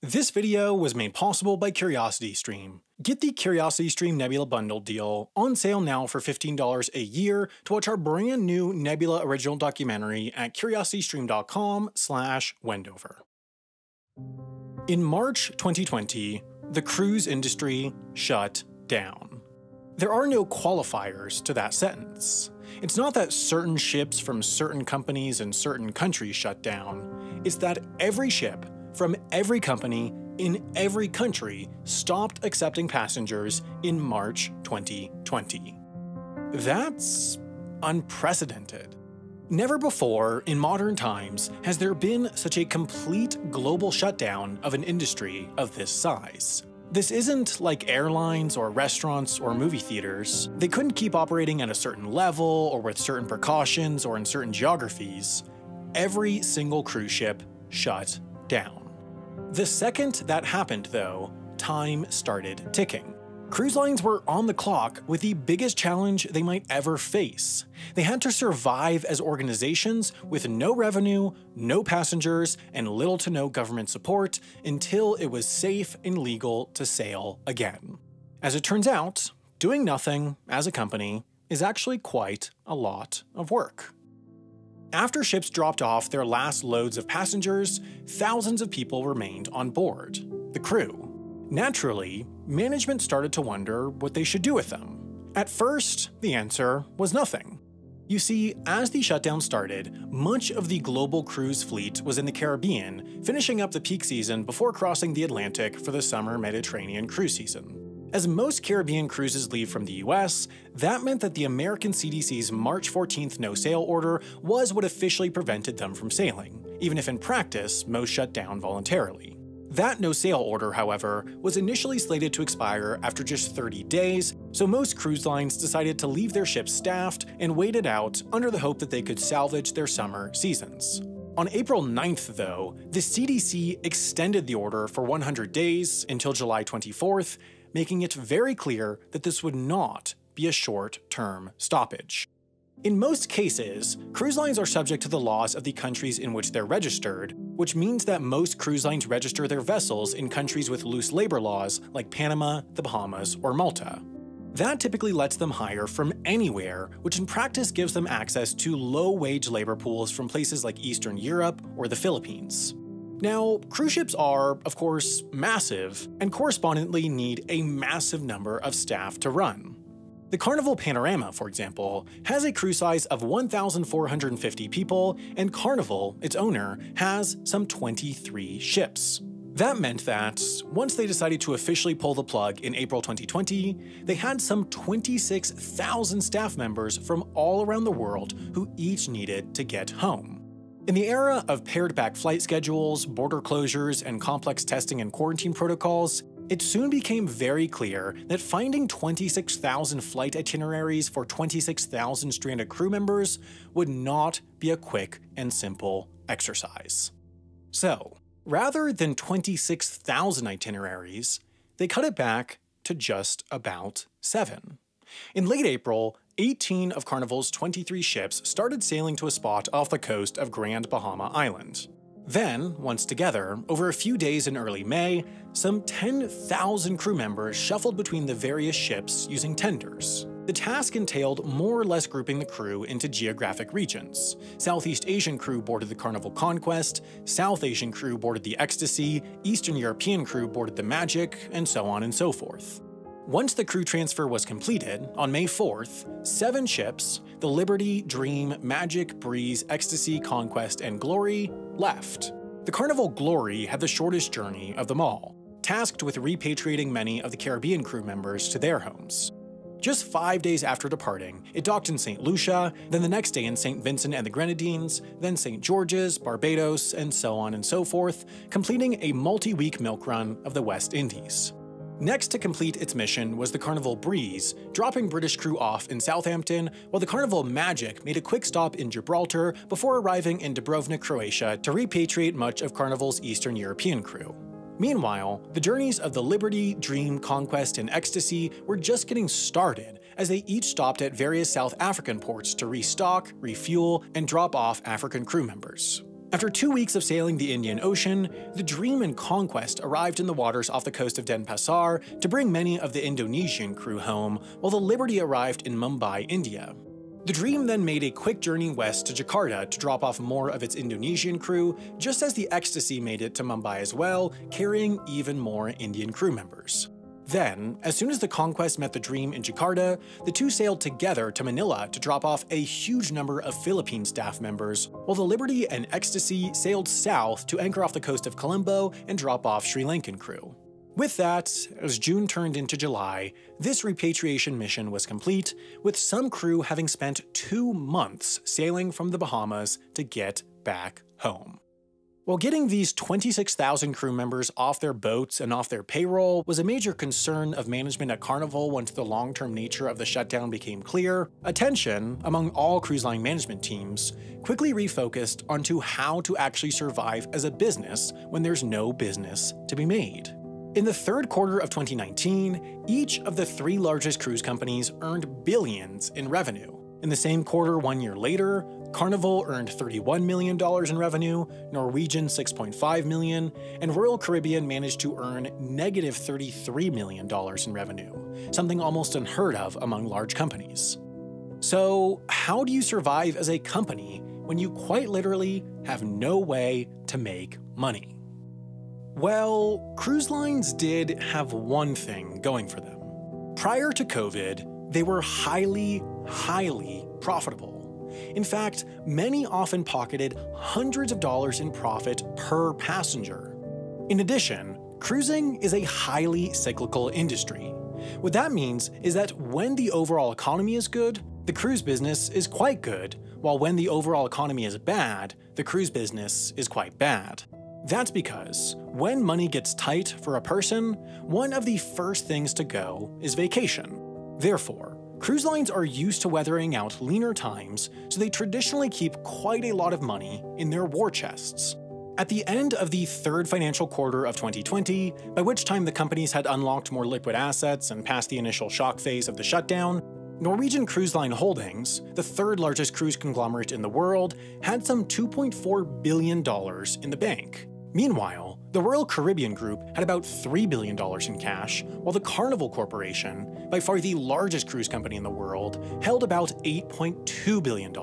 This video was made possible by CuriosityStream. Get the CuriosityStream Nebula Bundle deal on sale now for $15 a year to watch our brand new Nebula original documentary at curiositystream.com/Wendover. In March 2020, the cruise industry shut down. There are no qualifiers to that sentence. It's not that certain ships from certain companies in certain countries shut down. It's that every ship from every company in every country stopped accepting passengers in March 2020. That's unprecedented. Never before in modern times has there been such a complete global shutdown of an industry of this size. This isn't like airlines or restaurants or movie theaters. They couldn't keep operating at a certain level or with certain precautions or in certain geographies. Every single cruise ship shut down. The second that happened, though, time started ticking. Cruise lines were on the clock with the biggest challenge they might ever face. They had to survive as organizations with no revenue, no passengers, and little to no government support until it was safe and legal to sail again. As it turns out, doing nothing as a company is actually quite a lot of work. After ships dropped off their last loads of passengers, thousands of people remained on board, the crew. Naturally, management started to wonder what they should do with them. At first, the answer was nothing. You see, as the shutdown started, much of the global cruise fleet was in the Caribbean, finishing up the peak season before crossing the Atlantic for the summer Mediterranean cruise season. As most Caribbean cruises leave from the US, that meant that the American CDC's March 14th no-sail order was what officially prevented them from sailing, even if in practice most shut down voluntarily. That no-sail order, however, was initially slated to expire after just 30 days, so most cruise lines decided to leave their ships staffed and wait it out under the hope that they could salvage their summer seasons. On April 9th, though, the CDC extended the order for 100 days until July 24th, making it very clear that this would not be a short-term stoppage. In most cases, cruise lines are subject to the laws of the countries in which they're registered, which means that most cruise lines register their vessels in countries with loose labor laws like Panama, the Bahamas, or Malta. That typically lets them hire from anywhere, which in practice gives them access to low-wage labor pools from places like Eastern Europe or the Philippines. Now, cruise ships are, of course, massive, and correspondingly need a massive number of staff to run. The Carnival Panorama, for example, has a crew size of 1,450 people, and Carnival, its owner, has some 23 ships. That meant that, once they decided to officially pull the plug in April 2020, they had some 26,000 staff members from all around the world who each needed to get home. In the era of pared-back flight schedules, border closures, and complex testing and quarantine protocols, it soon became very clear that finding 26,000 flight itineraries for 26,000 stranded crew members would not be a quick and simple exercise. So, rather than 26,000 itineraries, they cut it back to just about 7. In late April, 18 of Carnival's 23 ships started sailing to a spot off the coast of Grand Bahama Island. Then, once together, over a few days in early May, some 10,000 crew members shuffled between the various ships using tenders. The task entailed more or less grouping the crew into geographic regions. Southeast Asian crew boarded the Carnival Conquest, South Asian crew boarded the Ecstasy, Eastern European crew boarded the Magic, and so on and so forth. Once the crew transfer was completed, on May 4th, 7 ships, the Liberty, Dream, Magic, Breeze, Ecstasy, Conquest, and Glory, left. The Carnival Glory had the shortest journey of them all, tasked with repatriating many of the Caribbean crew members to their homes. Just 5 days after departing, it docked in St. Lucia, then the next day in St. Vincent and the Grenadines, then St. George's, Barbados, and so on and so forth, completing a multi-week milk run of the West Indies. Next to complete its mission was the Carnival Breeze, dropping British crew off in Southampton, while the Carnival Magic made a quick stop in Gibraltar before arriving in Dubrovnik, Croatia to repatriate much of Carnival's Eastern European crew. Meanwhile, the journeys of the Liberty, Dream, Conquest, and Ecstasy were just getting started, as they each stopped at various South African ports to restock, refuel, and drop off African crew members. After 2 weeks of sailing the Indian Ocean, the Dream and Conquest arrived in the waters off the coast of Denpasar to bring many of the Indonesian crew home, while the Liberty arrived in Mumbai, India. The Dream then made a quick journey west to Jakarta to drop off more of its Indonesian crew, just as the Ecstasy made it to Mumbai as well, carrying even more Indian crew members. Then, as soon as the Conquest met the Dream in Jakarta, the two sailed together to Manila to drop off a huge number of Philippine staff members, while the Liberty and Ecstasy sailed south to anchor off the coast of Colombo and drop off Sri Lankan crew. With that, as June turned into July, this repatriation mission was complete, with some crew having spent 2 months sailing from the Bahamas to get back home. While getting these 26,000 crew members off their boats and off their payroll was a major concern of management at Carnival once the long-term nature of the shutdown became clear, attention, among all cruise line management teams, quickly refocused onto how to actually survive as a business when there's no business to be made. In the third quarter of 2019, each of the 3 largest cruise companies earned billions in revenue. In the same quarter 1 year later, Carnival earned $31 million in revenue, Norwegian $6.5 million, and Royal Caribbean managed to earn negative $33 million in revenue, something almost unheard of among large companies. So, how do you survive as a company when you quite literally have no way to make money? Well, cruise lines did have one thing going for them. Prior to COVID, they were highly profitable. In fact, many often pocketed hundreds of dollars in profit per passenger. In addition, cruising is a highly cyclical industry. What that means is that when the overall economy is good, the cruise business is quite good, while when the overall economy is bad, the cruise business is quite bad. That's because when money gets tight for a person, one of the first things to go is vacation. Therefore, cruise lines are used to weathering out leaner times, so they traditionally keep quite a lot of money in their war chests. At the end of the third financial quarter of 2020, by which time the companies had unlocked more liquid assets and passed the initial shock phase of the shutdown, Norwegian Cruise Line Holdings, the third largest cruise conglomerate in the world, had some $2.4 billion in the bank. Meanwhile, the Royal Caribbean Group had about $3 billion in cash, while the Carnival Corporation, by far the largest cruise company in the world, held about $8.2 billion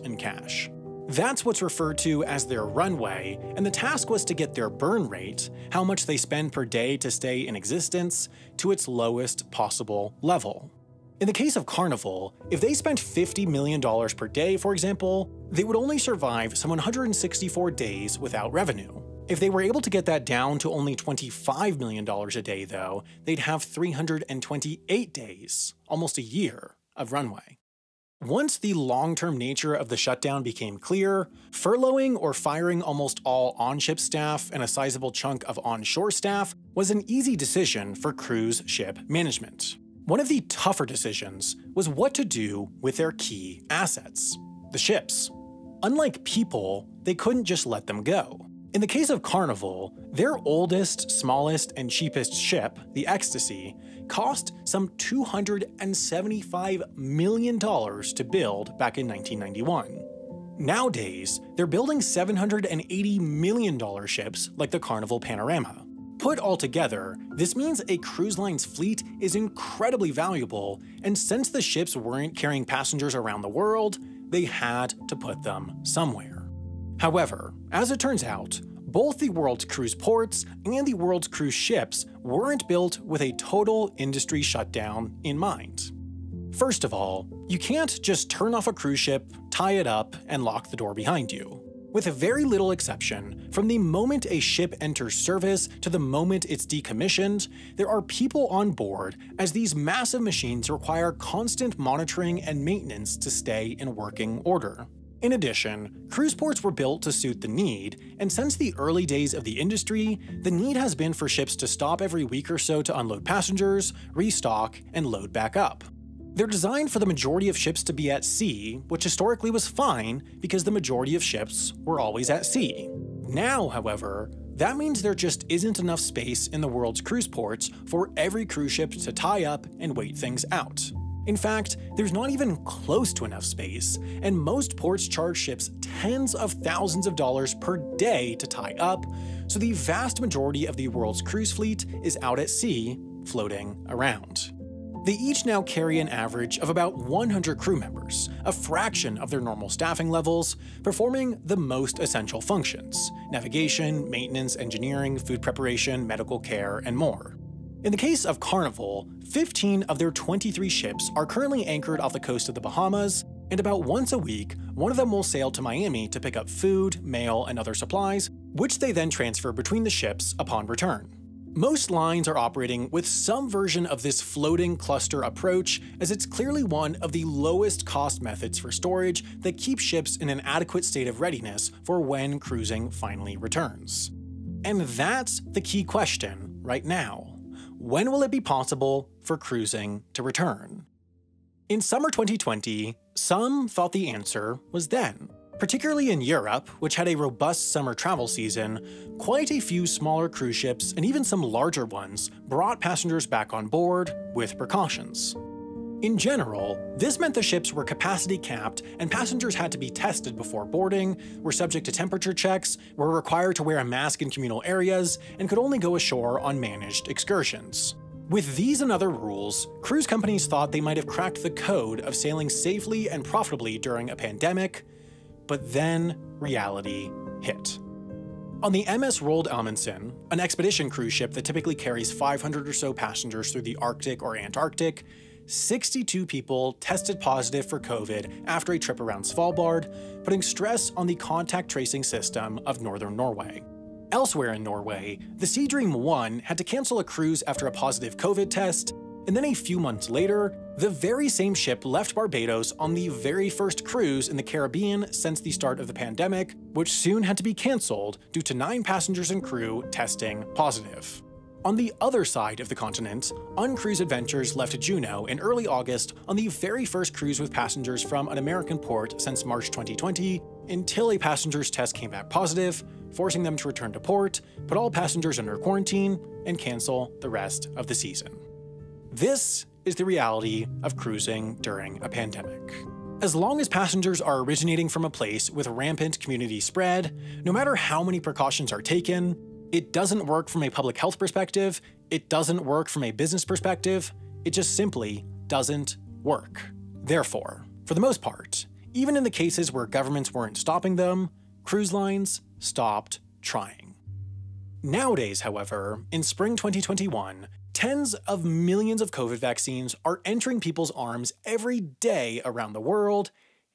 in cash. That's what's referred to as their runway, and the task was to get their burn rate, how much they spend per day to stay in existence, to its lowest possible level. In the case of Carnival, if they spent $50 million per day, for example, they would only survive some 164 days without revenue. If they were able to get that down to only $25 million a day, though, they'd have 328 days, almost a year, of runway. Once the long-term nature of the shutdown became clear, furloughing or firing almost all on-ship staff and a sizable chunk of onshore staff was an easy decision for cruise ship management. One of the tougher decisions was what to do with their key assets, the ships. Unlike people, they couldn't just let them go. In the case of Carnival, their oldest, smallest, and cheapest ship, the Ecstasy, cost some $275 million to build back in 1991. Nowadays, they're building $780 million ships like the Carnival Panorama. Put all together, this means a cruise line's fleet is incredibly valuable, and since the ships weren't carrying passengers around the world, they had to put them somewhere. However, as it turns out, both the world's cruise ports and the world's cruise ships weren't built with a total industry shutdown in mind. First of all, you can't just turn off a cruise ship, tie it up, and lock the door behind you. With very little exception, from the moment a ship enters service to the moment it's decommissioned, there are people on board, as these massive machines require constant monitoring and maintenance to stay in working order. In addition, cruise ports were built to suit the need, and since the early days of the industry, the need has been for ships to stop every week or so to unload passengers, restock, and load back up. They're designed for the majority of ships to be at sea, which historically was fine because the majority of ships were always at sea. Now, however, that means there just isn't enough space in the world's cruise ports for every cruise ship to tie up and wait things out. In fact, there's not even close to enough space, and most ports charge ships tens of thousands of dollars per day to tie up, so the vast majority of the world's cruise fleet is out at sea, floating around. They each now carry an average of about 100 crew members, a fraction of their normal staffing levels, performing the most essential functions: navigation, maintenance, engineering, food preparation, medical care, and more. In the case of Carnival, 15 of their 23 ships are currently anchored off the coast of the Bahamas, and about once a week, one of them will sail to Miami to pick up food, mail, and other supplies, which they then transfer between the ships upon return. Most lines are operating with some version of this floating cluster approach, as it's clearly one of the lowest cost methods for storage that keeps ships in an adequate state of readiness for when cruising finally returns. And that's the key question right now. When will it be possible for cruising to return? In summer 2020, some thought the answer was then. Particularly in Europe, which had a robust summer travel season, quite a few smaller cruise ships and even some larger ones brought passengers back on board with precautions. In general, this meant the ships were capacity capped and passengers had to be tested before boarding, were subject to temperature checks, were required to wear a mask in communal areas, and could only go ashore on managed excursions. With these and other rules, cruise companies thought they might have cracked the code of sailing safely and profitably during a pandemic, but then reality hit. On the MS Roald Amundsen, an expedition cruise ship that typically carries 500 or so passengers through the Arctic or Antarctic, 62 people tested positive for COVID after a trip around Svalbard, putting stress on the contact tracing system of northern Norway. Elsewhere in Norway, the Sea Dream 1 had to cancel a cruise after a positive COVID test, and then a few months later, the very same ship left Barbados on the very first cruise in the Caribbean since the start of the pandemic, which soon had to be cancelled due to 9 passengers and crew testing positive. On the other side of the continent, Uncruise Adventures left Juneau in early August on the very first cruise with passengers from an American port since March 2020, until a passenger's test came back positive, forcing them to return to port, put all passengers under quarantine, and cancel the rest of the season. This is the reality of cruising during a pandemic. As long as passengers are originating from a place with rampant community spread, no matter how many precautions are taken, it doesn't work from a public health perspective, it doesn't work from a business perspective, it just simply doesn't work. Therefore, for the most part, even in the cases where governments weren't stopping them, cruise lines stopped trying. Nowadays, however, in spring 2021, tens of millions of COVID vaccines are entering people's arms every day around the world,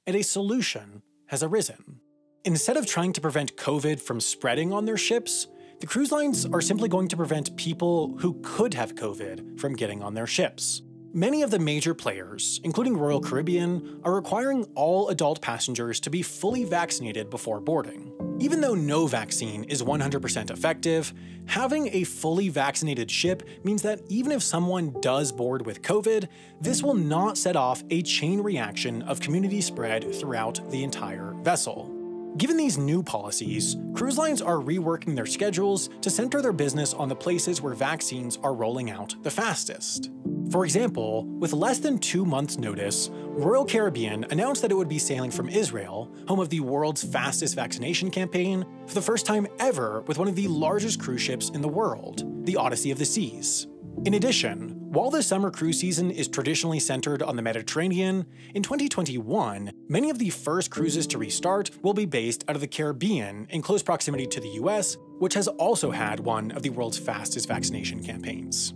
and a solution has arisen. Instead of trying to prevent COVID from spreading on their ships, the cruise lines are simply going to prevent people who could have COVID from getting on their ships. Many of the major players, including Royal Caribbean, are requiring all adult passengers to be fully vaccinated before boarding. Even though no vaccine is 100% effective, having a fully vaccinated ship means that even if someone does board with COVID, this will not set off a chain reaction of community spread throughout the entire vessel. Given these new policies, cruise lines are reworking their schedules to center their business on the places where vaccines are rolling out the fastest. For example, with less than 2 months' notice, Royal Caribbean announced that it would be sailing from Israel, home of the world's fastest vaccination campaign, for the first time ever with one of the largest cruise ships in the world, the Odyssey of the Seas. In addition, while the summer cruise season is traditionally centered on the Mediterranean, in 2021, many of the first cruises to restart will be based out of the Caribbean in close proximity to the US, which has also had one of the world's fastest vaccination campaigns.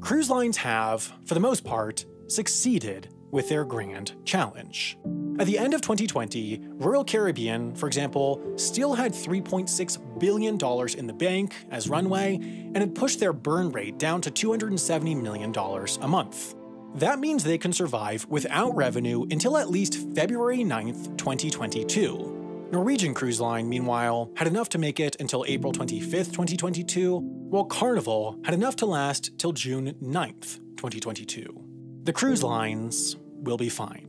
Cruise lines have, for the most part, succeeded with their grand challenge. At the end of 2020, Royal Caribbean, for example, still had $3.6 billion in the bank as runway and had pushed their burn rate down to $270 million a month. That means they can survive without revenue until at least February 9th, 2022. Norwegian Cruise Line, meanwhile, had enough to make it until April 25th, 2022, while Carnival had enough to last till June 9th, 2022. The cruise lines will be fine.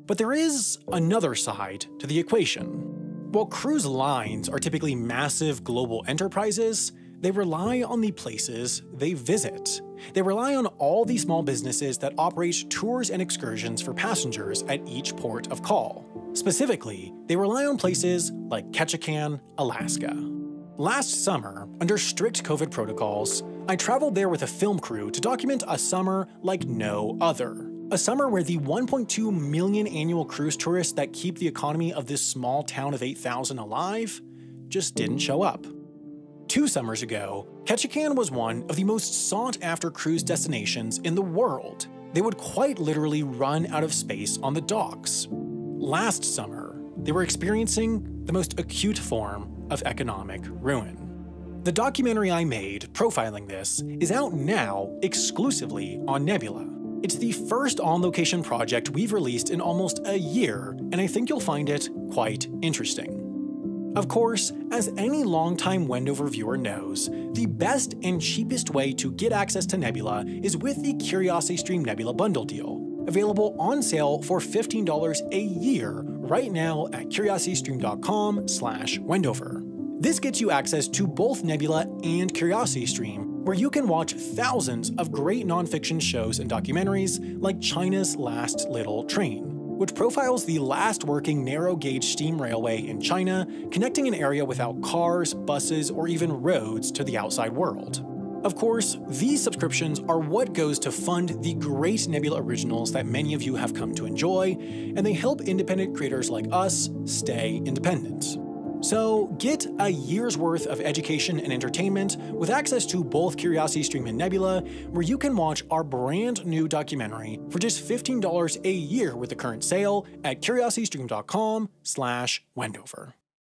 But there is another side to the equation. While cruise lines are typically massive global enterprises, They rely on the places they visit. They rely on all the small businesses that operate tours and excursions for passengers at each port of call. Specifically, they rely on places like Ketchikan, Alaska. Last summer, under strict COVID protocols, I traveled there with a film crew to document a summer like no other. A summer where the 1.2 million annual cruise tourists that keep the economy of this small town of 8,000 alive just didn't show up. 2 summers ago, Ketchikan was one of the most sought-after cruise destinations in the world. They would quite literally run out of space on the docks. Last summer, they were experiencing the most acute form of economic ruin. The documentary I made profiling this is out now exclusively on Nebula. It's the first on-location project we've released in almost a year, and I think you'll find it quite interesting. Of course, as any longtime Wendover viewer knows, the best and cheapest way to get access to Nebula is with the CuriosityStream Nebula bundle deal, available on sale for $15 a year right now at curiositystream.com/Wendover. This gets you access to both Nebula and CuriosityStream, where you can watch thousands of great nonfiction shows and documentaries like China's Last Little Train, which profiles the last working narrow-gauge steam railway in China, connecting an area without cars, buses, or even roads to the outside world. Of course, these subscriptions are what goes to fund the great Nebula originals that many of you have come to enjoy, and they help independent creators like us stay independent. So get a year's worth of education and entertainment with access to both CuriosityStream and Nebula, where you can watch our brand new documentary for just $15 a year with the current sale at curiositystream.com/Wendover.